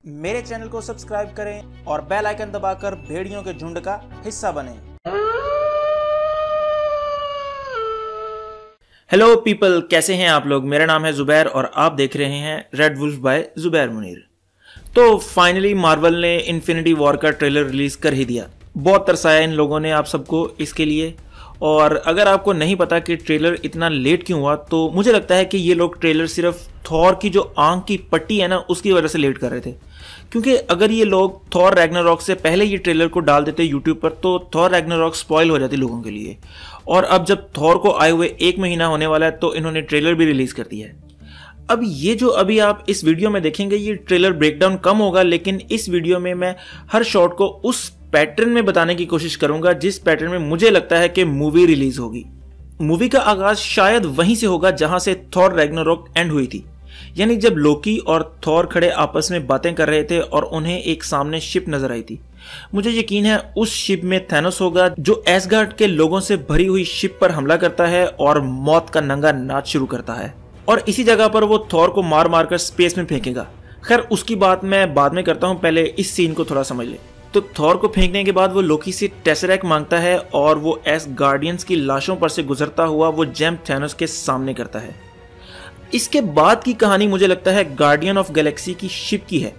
मेरे चैनल को सब्सक्राइब करें और बेल आइकन दबाकर भेड़ियों के झुंड का हिस्सा बनें। हेलो पीपल, कैसे हैं आप लोग। मेरा नाम है जुबैर और आप देख रहे हैं red wolf by Zubair Munir. तो फाइनली मार्वल ने इन्फिनिटी वॉर का ट्रेलर रिलीज कर ही दिया। बहुत तरसाया इन लोगों ने आप सबको इसके लिए। और अगर आपको नहीं पता कि ट्रेलर इतना लेट क्यों हुआ, तो मुझे लगता है कि ये लोग ट्रेलर सिर्फ थॉर की जो आंख की पट्टी है ना, उसकी वजह से लेट कर रहे थे। क्योंकि अगर ये लोग थॉर रैग्नारॉक से पहले ये ट्रेलर को डाल देते यूट्यूब पर, तो थॉर रैग्नारॉक स्पॉइल हो जाती लोगों के लिए। और अब जब थॉर को आए हुए 1 महीना होने वाला है, तो इन्होंने ट्रेलर भी रिलीज कर दिया है। अब ये जो अभी आप इस वीडियो में देखेंगे, ये ट्रेलर ब्रेकडाउन कम होगा, लेकिन इस वीडियो में मैं हर शॉट को उस पैटर्न में बताने की कोशिश करूंगा जिस पैटर्न में मुझे लगता है कि मूवी रिलीज होगी। मूवी का आगाज शायद वहीं से होगा जहां से थॉर रैग्नारॉक एंड हुई थी, यानी जब लोकी और थॉर खड़े आपस में बातें कर रहे थे और उन्हें एक सामने शिप नजर आई थी। मुझे यकीन है उस शिप में थैनोस होगा, जो एसगार्ड के लोगों से भरी हुई शिप पर हमला करता है और मौत का नंगा नाच शुरू करता है। और इसी जगह पर वो थॉर को मार मार कर स्पेस में फेंकेगा। खैर उसकी बात मैं बाद में करता हूं, पहले इस सीन को थोड़ा समझ ले। तो थॉर को फेंकने के बाद वो लोकी से टेसरेक्ट मांगता है और वो एस गार्डियंस की लाशों पर से गुजरता हुआ वो जेम थैनोस के सामने करता है। इसके बाद की कहानी मुझे लगता है गार्डियन ऑफ गैलेक्सी की शिप की है,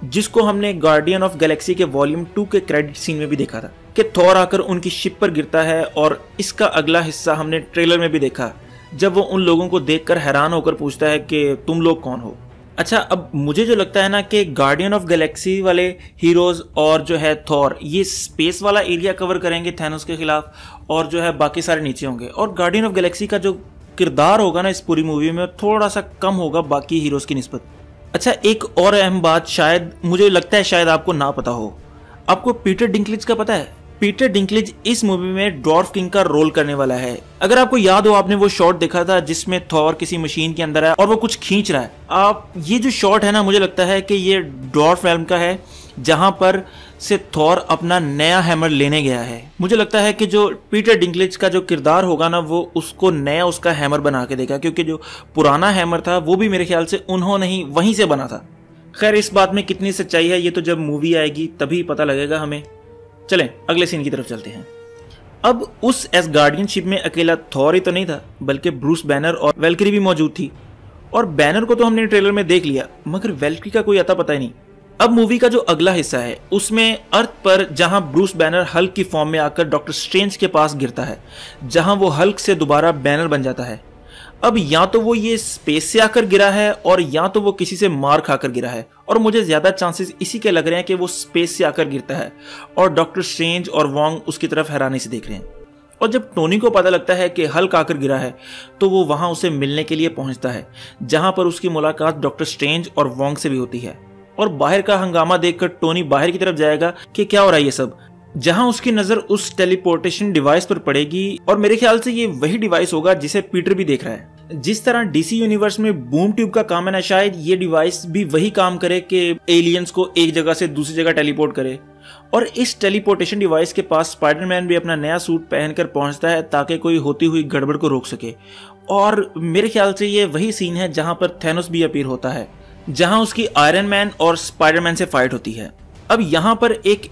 जिसको हमने गार्डियन ऑफ गैलेक्सी के वॉल्यूम 2 के क्रेडिट सीन में भी देखा था कि थॉर आकर उनकी शिप पर गिरता है। और इसका अगला हिस्सा हमने ट्रेलर में भी देखा, जब वो उन लोगों को देखकर हैरान होकर पूछता है कि तुम लोग कौन हो। अच्छा, अब मुझे जो लगता है ना कि गार्डियन ऑफ गैलेक्सी वाले हीरोज और जो है थॉर, ये स्पेस वाला एरिया कवर करेंगे थैनोस के खिलाफ, और जो है बाकी सारे नीचे होंगे। और गार्डियन ऑफ गैलेक्सी का जो किरदार होगा ना इस पूरी मूवी में, थोड़ा सा कम होगा बाकी हीरोज की निस्बत। अच्छा, एक और अहम बात शायद मुझे लगता है शायद आपको ना पता हो। आपको पीटर डिंकलेज का पता है? पीटर डिंकलेज इस मूवी में ड्वार्फ किंग का रोल करने वाला है। अगर आपको याद हो, आपने वो शॉट देखा था जिसमें थॉर किसी मशीन के अंदर है और वो कुछ खींच रहा है। आप ये जो शॉट है ना, मुझे लगता है कि ये ड्वार्फ फिल्म का है, जहां पर से थॉर अपना नया हैमर लेने गया है। मुझे लगता है कि जो पीटर डिंकलेज का जो किरदार होगा ना, वो उसको नया उसका हैमर बना के देगा, क्योंकि जो पुराना हैमर था वो भी मेरे ख्याल से उन्होंने ही वहीं से बना था। खैर इस बात में कितनी सच्चाई है ये तो जब मूवी आएगी तभी पता लगेगा हमें। चलें अगले सीन की तरफ चलते हैं। अब उस एसगार्डियन शिप में अकेला थॉर ही तो नहीं था, बल्कि ब्रूस बैनर और वेल्क्री भी मौजूद थी। और बैनर को तो हमने ट्रेलर में देख लिया, मगर वेल्क्री का कोई अता पता ही नहीं। अब मूवी का जो अगला हिस्सा है उसमें अर्थ पर, जहां ब्रूस बैनर हल्क की फॉर्म में आकर डॉक्टर स्ट्रेंज के पास गिरता है, जहां वो हल्क से दोबारा बैनर बन जाता है। अब या तो वो ये स्पेस से आकर गिरा है और या तो वो किसी से मार खाकर गिरा है, और मुझे ज्यादा चांसेस इसी के लग रहे हैं कि वो स्पेस से आकर गिरता है और डॉक्टर स्ट्रेंज और वॉन्ग उसकी तरफ हैरानी से देख रहे हैं। और जब टोनी को पता लगता है कि हल्क आकर गिरा है, तो वो वहां उसे मिलने के लिए पहुंचता है, जहां पर उसकी मुलाकात डॉक्टर स्ट्रेंज और वॉन्ग से भी होती है। और बाहर का हंगामा देखकर टोनी बाहर की तरफ जाएगा कि क्या हो रहा है ये सब, जहां उसकी नजर उस टेलीपोर्टेशन डिवाइस पर पड़ेगी। और मेरे ख्याल से ये वही डिवाइस होगा जिसे पीटर भी देख रहा है। जिस तरह डीसी यूनिवर्स में बूम ट्यूब का काम है ना, शायद ये डिवाइस भी वही काम करे कि एलियंस को एक जगह से दूसरी जगह टेलीपोर्ट करे। और इस टेलीपोर्टेशन डिवाइस के पास स्पाइडरमैन भी अपना नया सूट पहनकर पहुंचता है ताकि कोई होती हुई गड़बड़ को रोक सके। और मेरे ख्याल से ये वही सीन है जहां पर थैनोस भी अपीयर होता है, जहां उसकी आयरन मैन और स्पाइडरमैन से फाइट होती है। अब यहां पर एक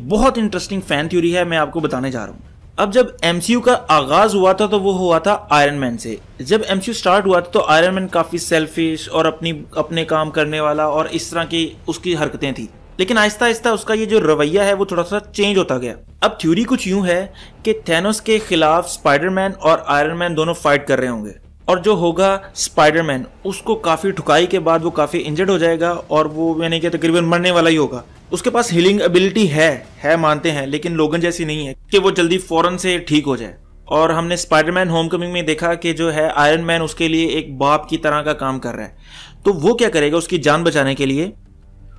बहुत इंटरेस्टिंग फैन थ्योरी है, मैं आपको बताने जा रहा हूं। अब जब एमसीयू का आगाज हुआ था तो वो हुआ था आयरन मैन से। जब एमसीयू स्टार्ट हुआ था तो आयरन मैन काफी सेल्फिश और अपने काम करने वाला और इस तरह की उसकी हरकतें थी। लेकिन आहिस्ता आहिस्ता उसका ये जो रवैया है वो थोड़ा सा चेंज होता गया। अब थ्योरी कुछ यूं है कि थैनोस के खिलाफ स्पाइडरमैन और आयरन मैन दोनों फाइट कर रहे होंगे, और जो होगा स्पाइडरमैन, उसको काफी ठुकाई के बाद वो काफी इंजर्ड हो जाएगा और वो यानी कि तकरीबन मरने वाला ही होगा। उसके पास हीलिंग एबिलिटी है मानते हैं, लेकिन लोगन जैसी नहीं है कि वो जल्दी फौरन से ठीक हो जाए। और हमने स्पाइडरमैन होमकमिंग में देखा कि जो है आयरन मैन उसके लिए एक बाप की तरह का काम कर रहा है। तो वो क्या करेगा, उसकी जान बचाने के लिए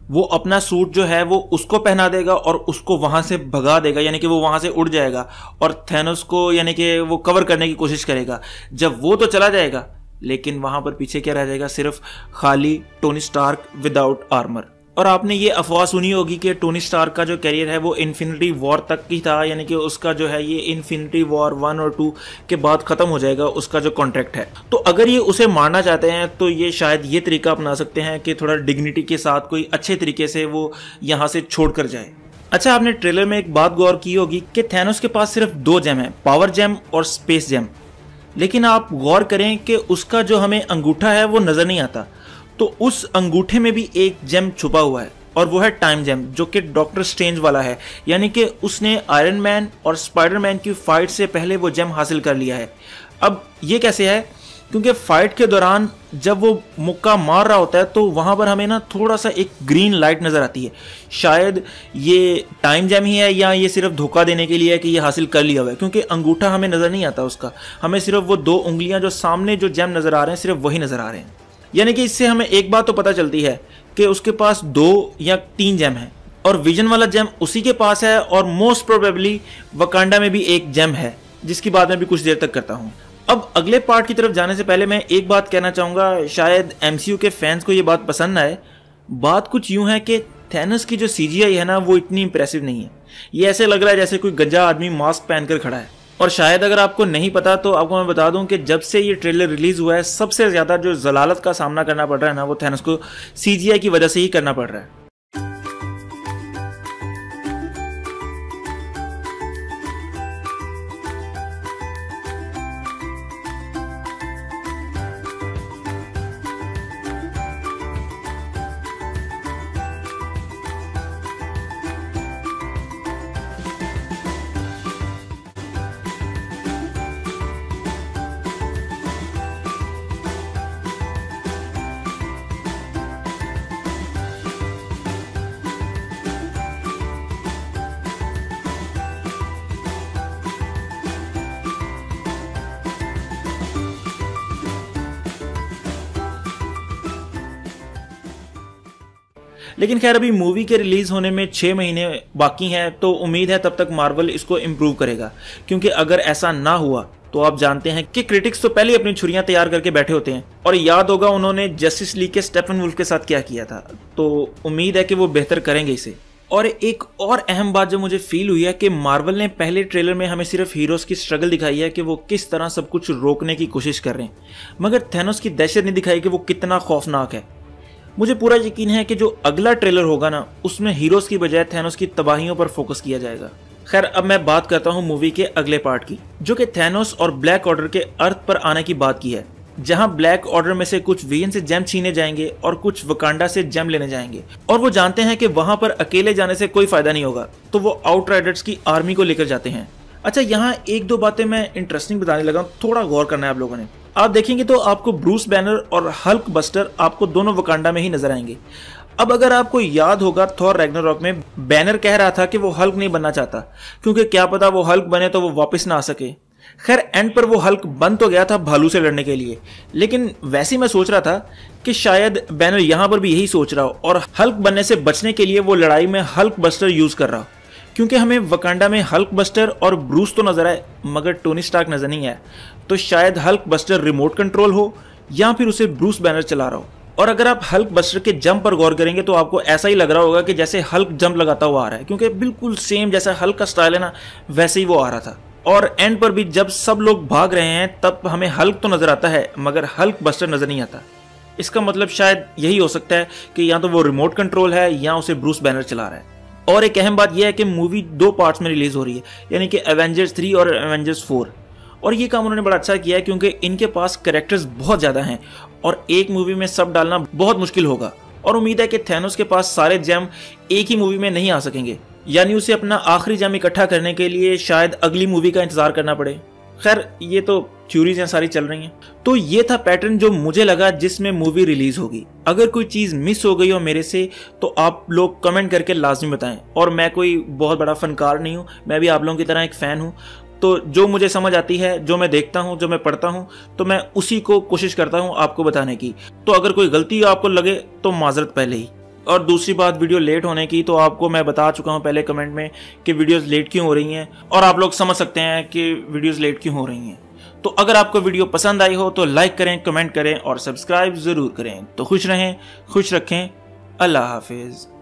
वो अपना सूट जो है वो उसको पहना देगा और उसको वहां से भगा देगा, यानी कि वो वहां से उड़ जाएगा और थैनोस को यानी कि वो कवर करने की कोशिश करेगा। जब वो तो चला जाएगा, लेकिन वहां पर पीछे क्या रह जाएगा, सिर्फ खाली टोनी स्टार्क विदाउट आर्मर। और आपने ये अफवाह सुनी होगी कि टोनी स्टार्क का जो कैरियर है वो इन्फिनिटी वॉर तक ही था, यानी कि उसका जो है ये इन्फिनिटी वॉर 1 और 2 के बाद ख़त्म हो जाएगा उसका जो कॉन्ट्रैक्ट है। तो अगर ये उसे मारना चाहते हैं तो ये शायद ये तरीका अपना सकते हैं कि थोड़ा डिग्निटी के साथ कोई अच्छे तरीके से वो यहाँ से छोड़ कर जाए। अच्छा, आपने ट्रेलर में एक बात गौर की होगी कि थैनोस के पास सिर्फ 2 जेम है, पावर जेम और स्पेस जेम। लेकिन आप गौर करें कि उसका जो हमें अंगूठा है वो नज़र नहीं आता, तो उस अंगूठे में भी एक जेम छुपा हुआ है और वो है टाइम जेम, जो कि डॉक्टर स्ट्रेंज वाला है। यानी कि उसने आयरन मैन और स्पाइडरमैन की फाइट से पहले वो जेम हासिल कर लिया है। अब ये कैसे है? क्योंकि फाइट के दौरान जब वो मुक्का मार रहा होता है तो वहां पर हमें ना थोड़ा सा एक ग्रीन लाइट नजर आती है। शायद ये टाइम जेम ही है या ये सिर्फ धोखा देने के लिए है कि ये हासिल कर लिया हुआ है, क्योंकि अंगूठा हमें नजर नहीं आता उसका। हमें सिर्फ वो 2 उंगलियां जो सामने जो जेम नजर आ रहे हैं सिर्फ वही नजर आ रहे हैं। यानी कि इससे हमें एक बात तो पता चलती है कि उसके पास 2 या 3 जेम है और विजन वाला जेम उसी के पास है और मोस्ट प्रोबेबली वकांडा में भी एक जेम है, जिसकी बात मैं भी कुछ देर तक करता हूं। अब अगले पार्ट की तरफ जाने से पहले मैं एक बात कहना चाहूंगा, शायद एमसीयू के फैंस को ये बात पसंद ना आए। बात कुछ यूं है कि थैनोस की जो सीजीआई है ना वो इतनी इंप्रेसिव नहीं है। ये ऐसे लग रहा है जैसे कोई गंजा आदमी मास्क पहनकर खड़ा है। और शायद अगर आपको नहीं पता तो आपको मैं बता दूं कि जब से ये ट्रेलर रिलीज हुआ है सबसे ज्यादा जो जलालत का सामना करना पड़ रहा है ना वो थैनोस को सीजीआई की वजह से ही करना पड़ रहा है। लेकिन खैर अभी मूवी के रिलीज होने में 6 महीने बाकी हैं, तो उम्मीद है तब तक मार्वल इसको इम्प्रूव करेगा। क्योंकि अगर ऐसा ना हुआ तो आप जानते हैं कि क्रिटिक्स तो पहले अपनी छुरियां तैयार करके बैठे होते हैं। और याद होगा उन्होंने जस्टिस लीग के स्टेफन के साथ क्या किया था, तो उम्मीद है कि वो बेहतर करेंगे इसे। और एक और अहम बात जो मुझे फील हुई है कि मार्वल ने पहले ट्रेलर में हमें सिर्फ हीरोज की स्ट्रगल दिखाई है कि वो किस तरह सब कुछ रोकने की कोशिश कर रहे हैं, मगर थैनोस की दहशत नहीं दिखाई कि वो कितना खौफनाक है। मुझे पूरा यकीन है कि जो अगला ट्रेलर होगा ना उसमें हीरोज की बजाय थैनोस की तबाहियों पर फोकस किया जाएगा। खैर अब मैं बात करता हूँ मूवी के अगले पार्ट की, जो कि थैनोस और ब्लैक ऑर्डर के अर्थ पर आने की बात की है, जहां ब्लैक ऑर्डर में से कुछ विजन से जेम छीने जाएंगे और कुछ वकांडा से जेम लेने जाएंगे। और वो जानते हैं कि वहां पर अकेले जाने से कोई फायदा नहीं होगा, तो वो आउटराइडर्स की आर्मी को लेकर जाते हैं। अच्छा, यहाँ 1-2 बातें मैं इंटरेस्टिंग बताने लगा हूँ, थोड़ा गौर करना है आप लोगों ने। आप देखेंगे तो आपको ब्रूस बैनर और हल्क बस्टर आपको दोनों वकांडा में ही नजर आएंगे। अब अगर आपको याद होगा थॉर रैग्नारॉक में बैनर कह रहा था कि वो हल्क नहीं बनना चाहता, क्योंकि क्या पता वो हल्क बने तो वो वापस ना आ सके। खैर एंड पर वो हल्क बन तो गया था भालू से लड़ने के लिए, लेकिन वैसे ही मैं सोच रहा था कि शायद बैनर यहां पर भी यही सोच रहा हो और हल्क बनने से बचने के लिए वो लड़ाई में हल्क बस्टर यूज कर रहा हो। क्योंकि हमें वकांडा में हल्क बस्टर और ब्रूस तो नजर आए मगर टोनी स्टार्क नजर नहीं आया, तो शायद हल्क बस्टर रिमोट कंट्रोल हो या फिर उसे ब्रूस बैनर चला रहा हो। और अगर आप हल्क बस्टर के जंप पर गौर करेंगे तो आपको ऐसा ही लग रहा होगा कि जैसे हल्क जंप लगाता हुआ आ रहा है, क्योंकि बिल्कुल सेम जैसा हल्क का स्टाइल है ना वैसे ही वो आ रहा था। और एंड पर भी जब सब लोग भाग रहे हैं तब हमें हल्क तो नजर आता है मगर हल्क बस्टर नजर नहीं आता। इसका मतलब शायद यही हो सकता है कि या तो वो रिमोट कंट्रोल है या उसे ब्रूस बैनर चला रहा है। और एक अहम बात यह है कि मूवी 2 पार्ट्स में रिलीज हो रही है, यानी कि एवेंजर्स 3 और एवेंजर्स 4। और ये काम उन्होंने बड़ा अच्छा किया है क्योंकि इनके पास कैरेक्टर्स बहुत ज़्यादा हैं और एक मूवी में सब डालना बहुत मुश्किल होगा। और उम्मीद है कि थैनोस के पास सारे जेम एक ही मूवी में नहीं आ सकेंगे, यानी उसे अपना आखिरी जेम इकट्ठा करने के लिए शायद अगली मूवी का इंतजार करना पड़े। खैर ये तो थ्योरीज हैं सारी चल रही हैं। तो ये था पैटर्न जो मुझे लगा जिसमें मूवी रिलीज होगी। अगर कोई चीज़ मिस हो गई हो मेरे से तो आप लोग कमेंट करके लाजमी बताएं। और मैं कोई बहुत बड़ा फनकार नहीं हूँ, मैं भी आप लोगों की तरह एक फ़ैन हूँ। तो जो मुझे समझ आती है, जो मैं देखता हूँ, जो मैं पढ़ता हूँ, तो मैं उसी को कोशिश करता हूँ आपको बताने की। तो अगर कोई गलती आपको लगे तो माजरत पहले ही। और दूसरी बात वीडियो लेट होने की, तो आपको मैं बता चुका हूँ पहले कमेंट में कि वीडियोस लेट क्यों हो रही हैं और आप लोग समझ सकते हैं कि वीडियोस लेट क्यों हो रही हैं। तो अगर आपको वीडियो पसंद आई हो तो लाइक करें, कमेंट करें और सब्सक्राइब ज़रूर करें। तो खुश रहें, खुश रखें, अल्लाह हाफिज़।